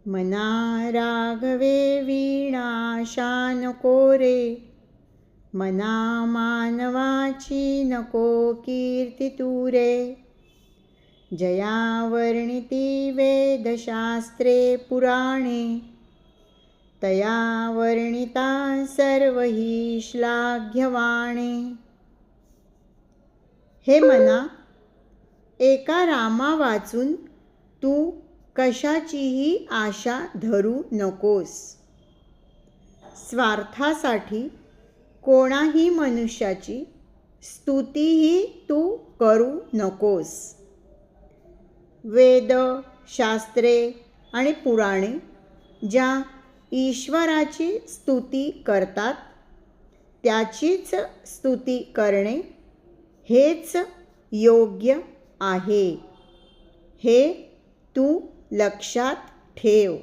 मना राघवे वीणाशा नको रे, मना मानवाची नको कीर्ती तू रे. जया वर्णिती वेदशास्त्रे पुराणे, तया वर्णिता सर्व ही श्लाघ्यवाणे. हे मना, एका रामा वाचून तू कशाचीही आशा धरू नकोस. स्वार्थासाठी कोणाही मनुष्याची स्तुतीही तू करू नकोस. वेद, शास्त्रे आणि पुराणे ज्या ईश्वराची स्तुती करतात त्याचीच स्तुती करणे हेच योग्य आहे, हे तू लक्षात ठेव.